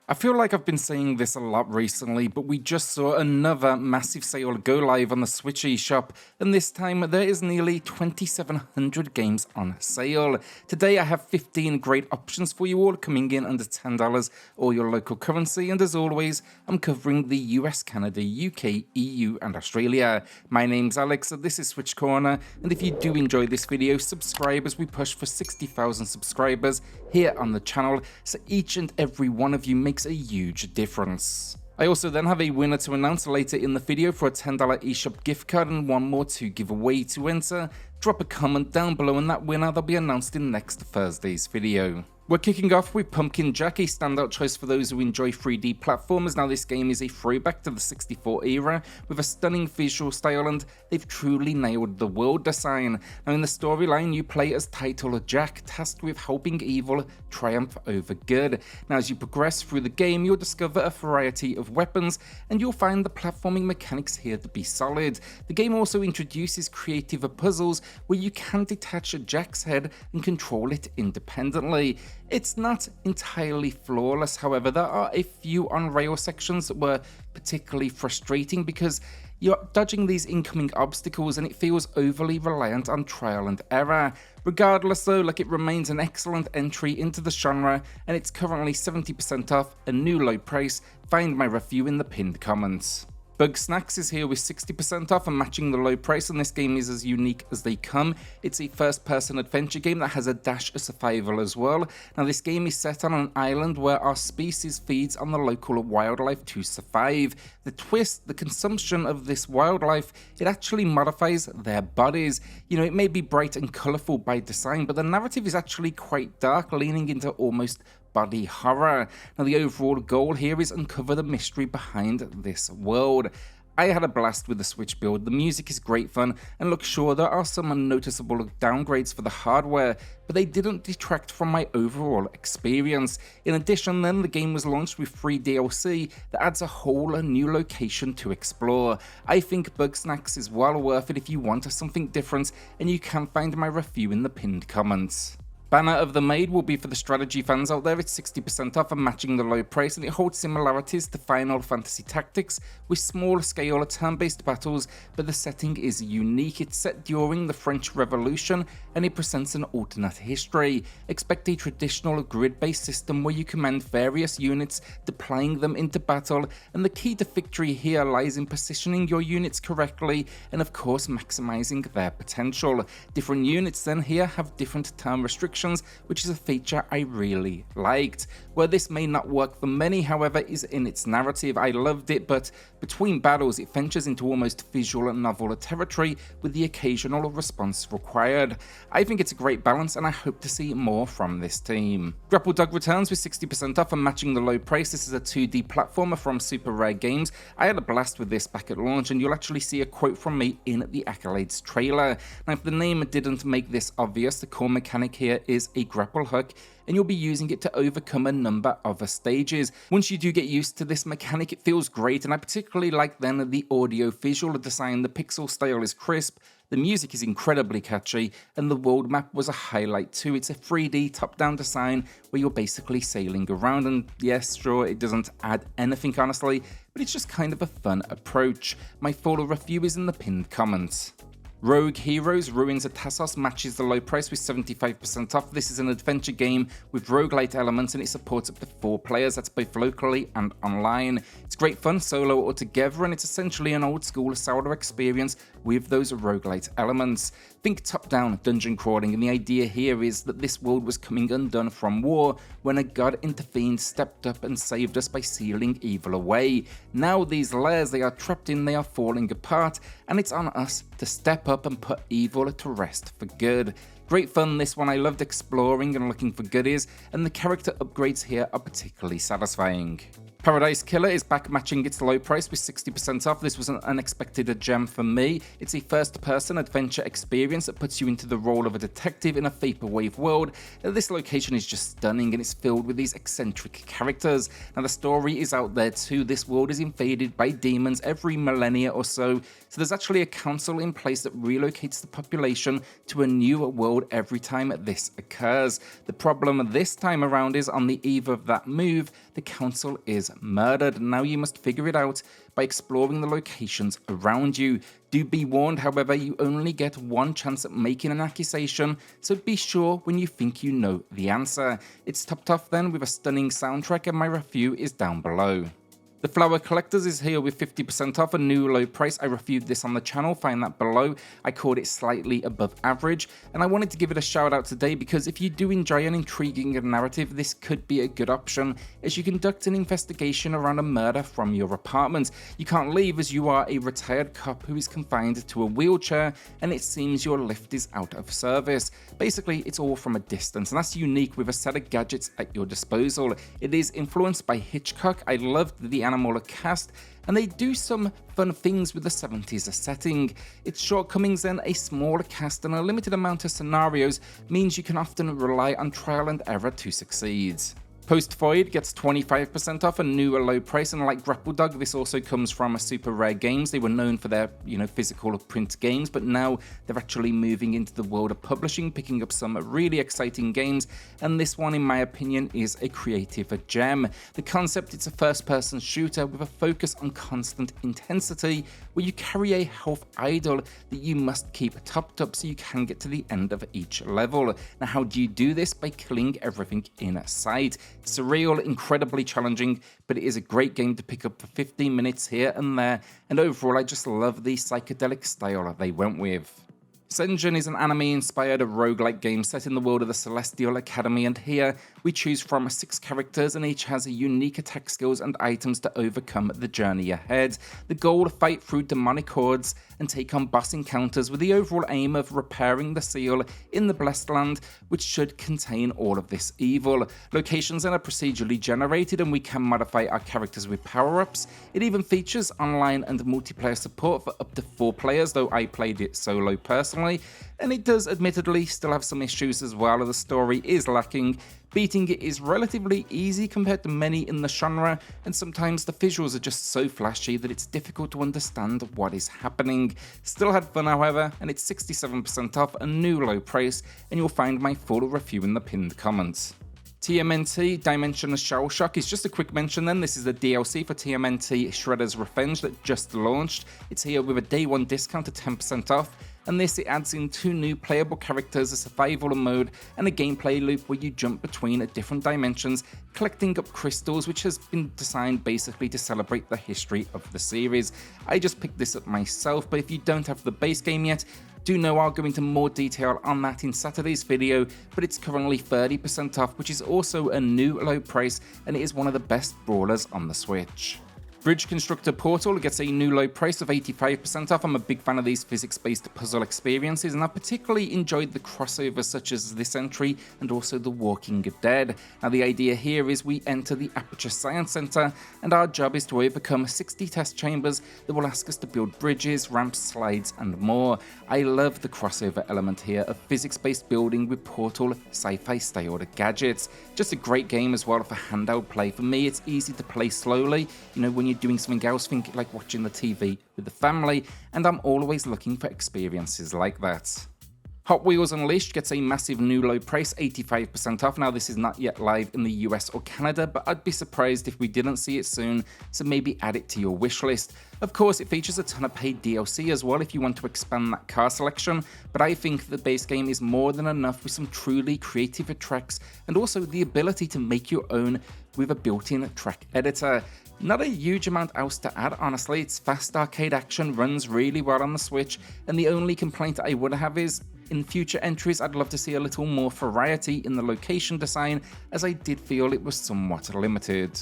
I feel like I've been saying this a lot recently, but we just saw another massive sale go live on the Switch eShop, and this time there is nearly 2,700 games on sale. Today I have 15 great options for you all, coming in under $10 or your local currency, and as always, I'm covering the US, Canada, UK, EU and Australia. My name's Alex, this is SwitchCorner, and if you do enjoy this video, subscribe as we push for 60,000 subscribers here on the channel, so each and every one of you makes a huge difference. I also then have a winner to announce later in the video for a $10 eShop gift card and one more to give away. To enter, drop a comment down below and that winner will be announced in next Thursday's video. We're kicking off with Pumpkin Jack, a standout choice for those who enjoy 3D platformers. Now this game is a throwback to the 64 era with a stunning visual style, and they've truly nailed the world design. Now in the storyline you play as title Jack, tasked with helping evil triumph over good. Now as you progress through the game you'll discover a variety of weapons and you'll find the platforming mechanics here to be solid. The game also introduces creative puzzles where you can detach Jack's head and control it independently. It's not entirely flawless, however. There are a few on-rail sections that were particularly frustrating because you're dodging these incoming obstacles and it feels overly reliant on trial and error. Regardless though, it remains an excellent entry into the genre, and it's currently 70% off, a new low price. Find my review in the pinned comments. Bugsnax is here with 60% off and matching the low price, and this game is as unique as they come. It's a first-person adventure game that has a dash of survival as well. Now this game is set on an island where our species feeds on the local wildlife to survive. The twist, the consumption of this wildlife, it actually modifies their bodies. It may be bright and colourful by design, but the narrative is actually quite dark, leaning into almost body horror. Now the overall goal here is uncover the mystery behind this world. I had a blast with the Switch build. The music is great fun, and look, sure, there are some unnoticeable downgrades for the hardware, but they didn't detract from my overall experience. In addition then, the game was launched with free DLC that adds a whole new location to explore. I think Bugsnax is well worth it if you want something different, and you can find my review in the pinned comments. Banner of the Maid will be for the strategy fans out there. It's 60% off and matching the low price, and it holds similarities to Final Fantasy Tactics with small scale turn-based battles, but the setting is unique. It's set during the French Revolution and it presents an alternate history. Expect a traditional grid-based system where you command various units, deploying them into battle, and the key to victory here lies in positioning your units correctly and of course maximizing their potential. Different units then here have different turn restrictions, which is a feature I really liked. Where this may not work for many, however, is in its narrative. I loved it, but between battles it ventures into almost visual novel territory with the occasional response required. I think it's a great balance and I hope to see more from this team. Grapple Dog returns with 60% off and matching the low price. This is a 2D platformer from Super Rare Games. I had a blast with this back at launch, and you'll actually see a quote from me in the Accolades trailer. Now if the name didn't make this obvious, the core mechanic here is a grapple hook, and you'll be using it to overcome a number of stages. Once you do get used to this mechanic, it feels great, and I particularly like then the audio visual design. The pixel style is crisp, the music is incredibly catchy, and the world map was a highlight too. It's a 3D top-down design where you're basically sailing around, and yes, sure, it doesn't add anything honestly, but it's just kind of a fun approach. My full review is in the pinned comments. Rogue Heroes Ruins of Tasos matches the low price with 75% off. This is an adventure game with roguelite elements, and it supports up to 4 players, that's both locally and online. It's great fun solo or together, and it's essentially an old school Sourdough experience with those roguelite elements. Think top-down dungeon crawling, and the idea here is that this world was coming undone from war when a god intervened, stepped up and saved us by sealing evil away. Now these layers they are trapped in, they are falling apart, and it's on us to step up and put evil to rest for good. Great fun this one. I loved exploring and looking for goodies, and the character upgrades here are particularly satisfying. Paradise Killer is back matching its low price with 60% off. This was an unexpected gem for me. It's a first-person adventure experience that puts you into the role of a detective in a vaporwave world. This location is just stunning and it's filled with these eccentric characters. Now the story is out there too. This world is invaded by demons every millennia or so. So there's actually a council in place that relocates the population to a new world every time this occurs. The problem this time around is on the eve of that move, the council is murdered. Now you must figure it out by exploring the locations around you. Do be warned, however, you only get one chance at making an accusation, so be sure when you think you know the answer. It's topped off then with a stunning soundtrack, and my review is down below. The Flower Collectors is here with 50% off, a new low price. I reviewed this on the channel, find that below. I called it slightly above average, and I wanted to give it a shout out today because if you do enjoy an intriguing narrative, this could be a good option as you conduct an investigation around a murder from your apartment. You can't leave as you are a retired cop who is confined to a wheelchair, and it seems your lift is out of service. Basically, it's all from a distance, and that's unique with a set of gadgets at your disposal. It is influenced by Hitchcock. I loved the animal cast, and they do some fun things with the 70s setting. Its shortcomings then, a smaller cast and a limited amount of scenarios, means you can often rely on trial and error to succeed. Post Void gets 25% off, a new low price, and like Grapple Dog, this also comes from Super Rare Games. They were known for their, physical print games, but now they're actually moving into the world of publishing, picking up some really exciting games, and this one, in my opinion, is a creative gem. The concept, it's a first-person shooter with a focus on constant intensity, where you carry a health idol that you must keep topped up so you can get to the end of each level. Now, how do you do this? By killing everything in sight. Surreal, incredibly challenging, but it is a great game to pick up for 15 minutes here and there, and overall I just love the psychedelic style they went with. Zengeon is an anime-inspired roguelike game set in the world of the Celestial Academy, and here we choose from 6 characters and each has unique attack skills and items to overcome the journey ahead. The goal, fight through demonic hordes and take on boss encounters with the overall aim of repairing the seal in the Blessed Land, which should contain all of this evil. Locations are procedurally generated and we can modify our characters with power-ups. It even features online and multiplayer support for up to 4 players, though I played it solo personally, and it does admittedly still have some issues as well. The story is lacking. Beating it is relatively easy compared to many in the genre, and sometimes the visuals are just so flashy that it's difficult to understand what is happening. Still had fun, however, and it's 67% off, a new low price, and you'll find my full review in the pinned comments. TMNT Dimension Shellshock is just a quick mention then. This is the DLC for TMNT Shredder's Revenge that just launched. It's here with a day 1 discount of 10% off. And this, it adds in 2 new playable characters, a survival mode, and a gameplay loop where you jump between different dimensions, collecting up crystals, which has been designed basically to celebrate the history of the series. I just picked this up myself, but if you don't have the base game yet, do know I'll go into more detail on that in Saturday's video, but it's currently 30% off, which is also a new low price, and it is one of the best brawlers on the Switch. Bridge Constructor Portal gets a new low price of 85% off. I'm a big fan of these physics-based puzzle experiences, and I particularly enjoyed the crossovers such as this entry and also The Walking Dead. Now the idea here is we enter the Aperture Science Center, and our job is to overcome 60 test chambers that will ask us to build bridges, ramps, slides, and more. I love the crossover element here of physics-based building with Portal sci-fi styled gadgets. Just a great game as well for handheld play. For me, it's easy to play slowly, when you're doing something else, think like watching the TV with the family, and I'm always looking for experiences like that. Hot Wheels Unleashed gets a massive new low price, 85% off. Now this is not yet live in the US or Canada, but I'd be surprised if we didn't see it soon, so maybe add it to your wish list. Of course, it features a ton of paid DLC as well if you want to expand that car selection, but I think the base game is more than enough with some truly creative tracks and also the ability to make your own with a built-in track editor. Not a huge amount else to add, honestly. It's fast arcade action, runs really well on the Switch, and the only complaint I would have is, in future entries, I'd love to see a little more variety in the location design, as I did feel it was somewhat limited.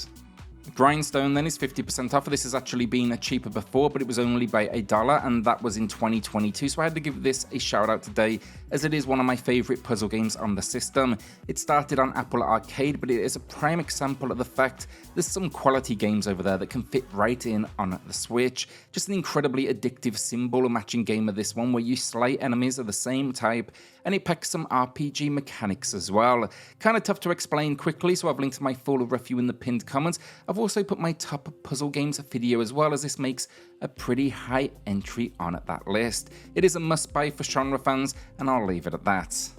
Grindstone then is 50% off. This has actually been cheaper before, but it was only by $1, and that was in 2022. So I had to give this a shout out today, as it is one of my favorite puzzle games on the system. It started on Apple Arcade, but it is a prime example of the fact there's some quality games over there that can fit right in on the Switch. Just an incredibly addictive symbol matching game of this one, where you slay enemies of the same type, and it packs some RPG mechanics as well. Kind of tough to explain quickly, so I've linked my full review in the pinned comments. I've also put my top puzzle games video as well, as this makes a pretty high entry on that list. It is a must buy for genre fans, and I'll leave it at that.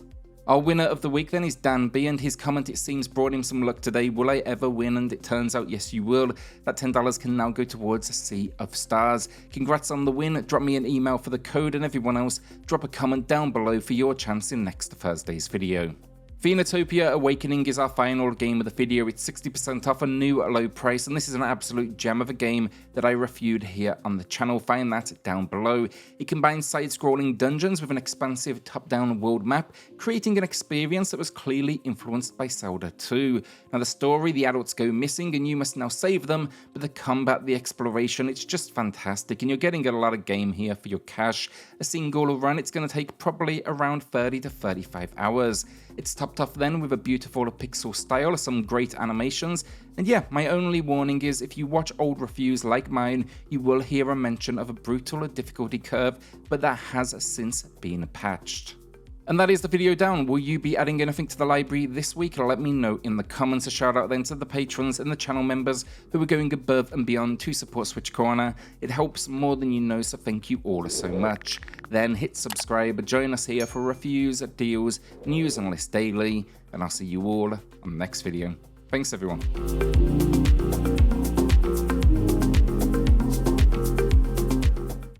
Our winner of the week then is Dan B, and his comment, it seems, brought him some luck today. Will I ever win? And it turns out, yes, you will. That $10 can now go towards a Sea of Stars. Congrats on the win. Drop me an email for the code, and everyone else, drop a comment down below for your chance in next Thursday's video. Phoenotopia Awakening is our final game of the video. It's 60% off, a new low price, and this is an absolute gem of a game that I reviewed here on the channel. Find that down below. It combines side-scrolling dungeons with an expansive top-down world map, creating an experience that was clearly influenced by Zelda 2. Now the story, the adults go missing and you must now save them, but the combat, the exploration, it's just fantastic, and you're getting a lot of game here for your cash. A single run, it's going to take probably around 30 to 35 hours. It's topped off then with a beautiful pixel style, some great animations, and yeah, my only warning is if you watch old reviews like mine, you will hear a mention of a brutal difficulty curve, but that has since been patched. And that is the video down. Will you be adding anything to the library this week? Let me know in the comments. A shout out then to the patrons and the channel members who are going above and beyond to support SwitchCorner. It helps more than you know, so thank you all so much. Then hit subscribe, join us here for reviews, deals, news and lists daily, and I'll see you all on the next video. Thanks everyone.